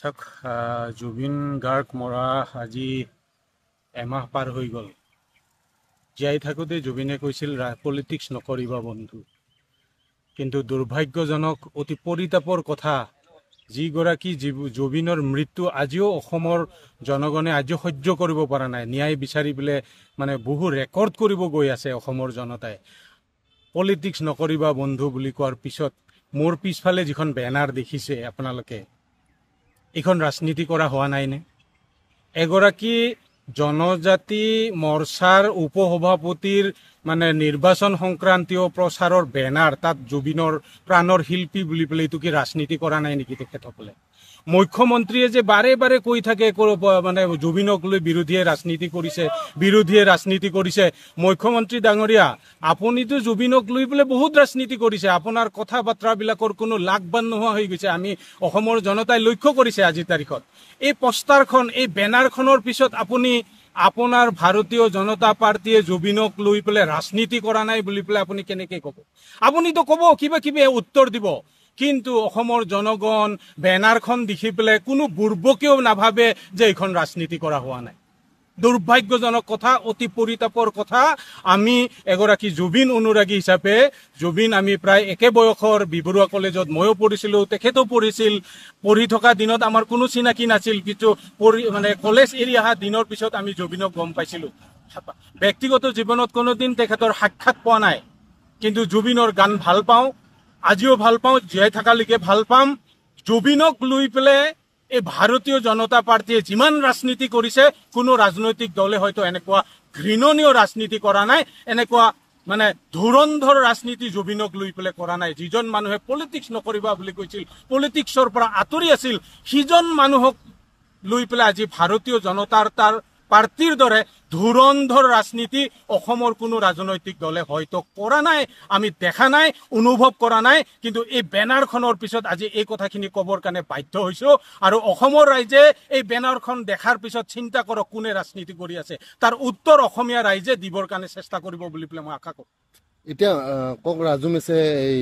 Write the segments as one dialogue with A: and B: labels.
A: চাওক জুবিন গাৰ্গ মৰা আজি এমাহ পাৰ হৈ গ'ল। জীয়াই থাকোঁতে জুবিনে কৈছিল পলিটিক্স নকৰিবা বন্ধু, কিন্তু দুৰ্ভাগ্যজনক অতি পৰিতাপৰ কথা, যিগৰাকী জুবিনৰ মৃত্যু আজিও অসমৰ জনগণে আজিও সহ্য কৰিব পৰা নাই। ন্যায় বিচাৰি পেলাই মানে বহু ৰেকৰ্ড কৰিব গৈ আছে অসমৰ জনতাই। পলিটিক্স নকৰিবা বন্ধু বুলি কোৱাৰ পিছত মোৰ পিছফালে যিখন বেনাৰ দেখিছে আপোনালোকে, এইখন ৰাজনীতি কৰা হোৱা নাইনে? এগৰাকী জনজাতি মৰ্চাৰ উপসভাপতিৰ মানে নিৰ্বাচন সংক্ৰান্তীয় প্ৰচাৰৰ বেনাৰ, তাত জুবিনৰ প্ৰাণৰ শিল্পী বুলি পেলাই এইটো কি ৰাজনীতি কৰা নাই নেকি তেখেতসকলে? মুখ্যমন্ত্ৰীয়ে যে বাৰে বাৰে কৈ থাকে মানে জুবিনক লৈ বিৰোধীয়ে ৰাজনীতি কৰিছে। মুখ্যমন্ত্ৰী ডাঙৰীয়া, আপুনিতো জুবিনক লৈ পেলাই বহুত ৰাজনীতি কৰিছে। আপোনাৰ কথা বাৰ্তাবিলাকৰ কোনো লাগ বান নোহোৱা হৈ গৈছে। আমি অসমৰ জনতাই লক্ষ্য কৰিছে আজিৰ তাৰিখত। এই পষ্টাৰখন, এই বেনাৰখনৰ পিছত আপুনি আপোনাৰ ভাৰতীয় জনতা পাৰ্টীয়ে জুবিনক লৈ পেলাই ৰাজনীতি কৰা নাই বুলি পেলাই আপুনি কেনেকৈ ক'ব? আপুনিতো ক'ব, কিবা কিবি উত্তৰ দিব, কিন্তু অসমৰ জনগণ বেনাৰখন দেখি পেলাই কোনো বুৰ্বকেও নাভাবে যে এইখন ৰাজনীতি কৰা হোৱা নাই। দুৰ্ভাগ্যজনক কথা, অতি পৰিতাপৰ কথা। আমি এগৰাকী জুবিন অনুৰাগী হিচাপে, জুবিন আমি প্ৰায় একে বয়সৰ, বিবৰুৱা কলেজত ময়ো পঢ়িছিলোঁ, তেখেতো পঢ়িছিল। পঢ়ি থকা দিনত আমাৰ কোনো চিনাকি নাছিল, কিন্তু মানে কলেজ এৰি অহা দিনৰ পিছত আমি জুবিনক গম পাইছিলোঁ। ব্যক্তিগত জীৱনত কোনোদিন তেখেতৰ সাক্ষাৎ পোৱা নাই, কিন্তু জুবিনৰ গান ভাল পাওঁ, আজিও ভাল পাওঁ, জীয়াই থকালৈকে ভাল পাম। জুবিনক লৈ পেলাই এই ভাৰতীয় জনতা পাৰ্টীয়ে যিমান ৰাজনীতি কৰিছে, কোনো ৰাজনৈতিক দলে হয়তো এনেকুৱা ঘৃণনীয় ৰাজনীতি কৰা নাই, এনেকুৱা মানে ধুৰন্ধৰ ৰাজনীতি জুবিনক লৈ পেলাই কৰা নাই। যিজন মানুহে পলিটিক্স নকৰিবা বুলি কৈছিল, পলিটিক্সৰ পৰা আঁতৰি আছিল, সিজন মানুহক লৈ পেলাই আজি ভাৰতীয় জনতাৰ পাৰ্টীৰ দৰে ধুৰন্ধৰ ৰাজনীতি অসমৰ কোনো ৰাজনৈতিক দলে হয়তো কৰা নাই, আমি দেখা নাই, অনুভৱ কৰা নাই। কিন্তু এই বেনাৰখনৰ পিছত আজি এই কথাখিনি ক'বৰ কাৰণে বাধ্য হৈছোঁ। আৰু অসমৰ ৰাইজে এই বেনাৰখন দেখাৰ পিছত চিন্তা কৰক, কোনে ৰাজনীতি কৰি আছে। তাৰ উত্তৰ অসমীয়া ৰাইজে দিবৰ কাৰণে চেষ্টা কৰিব বুলি পেলাই মই আশা কৰোঁ।
B: এতিয়া কওক, ৰাজু মেছে এই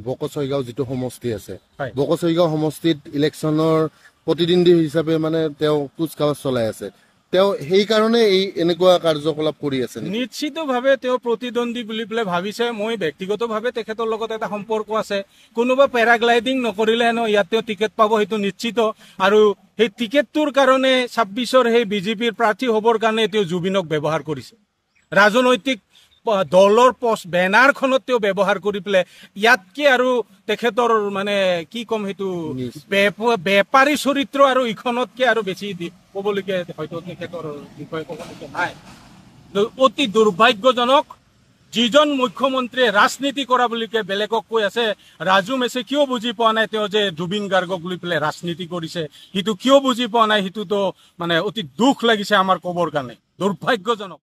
B: বকছয়গাঁও যিটো সমষ্টি আছে, বকছয়গাঁও সমষ্টিত ইলেকশ্যনৰ প্ৰতিদ্বন্দ্বী হিচাপে মানে তেওঁ কুচকাৱাজ চলাই আছে। তেওঁ সেইকাৰণে এই এনেকুৱা কাৰ্যকলাপ কৰি আছে।
A: নিশ্চিতভাৱে তেওঁ প্ৰতিদ্বন্দ্বী বুলি পেলাই ভাবিছে। মই ব্যক্তিগতভাৱে তেখেতৰ লগত এটা সম্পৰ্ক আছে। কোনোবা পেৰাগ্লাইডিং নকৰিলে হেনো ইয়াত তেওঁ টিকেট পাব, সেইটো নিশ্চিত। আৰু সেই টিকেটটোৰ কাৰণে 26ৰ সেই বিজেপিৰ প্ৰাৰ্থী হ'বৰ কাৰণে তেওঁ জুবিনক ব্যৱহাৰ কৰিছে। ৰাজনৈতিক দলৰ বেনাৰখনত তেওঁ ব্যৱহাৰ কৰি পেলাই ইয়াতকে আৰু তেখেতৰ মানে কি ক'ম, সেইটো বেপাৰী চৰিত্ৰ আৰু ইখনতকে আৰু বেছি ক'বলগীয়া হয়তো তেখেতৰ বিষয়ে ক'বলগীয়া নাই। অতি দুৰ্ভাগ্যজনক, যিজন মুখ্যমন্ত্ৰীয়ে ৰাজনীতি কৰা বুলি বেলেগক কৈ আছে, ৰাজু মেছে কিয় বুজি পোৱা নাই তেওঁ যে জুবিন গাৰ্গক লৈ পেলাই ৰাজনীতি কৰিছে, সিটো কিয় বুজি পোৱা নাই, সিটোতো মানে অতি দুখ লাগিছে আমাৰ ক'বৰ কাৰণে। দুৰ্ভাগ্যজনক।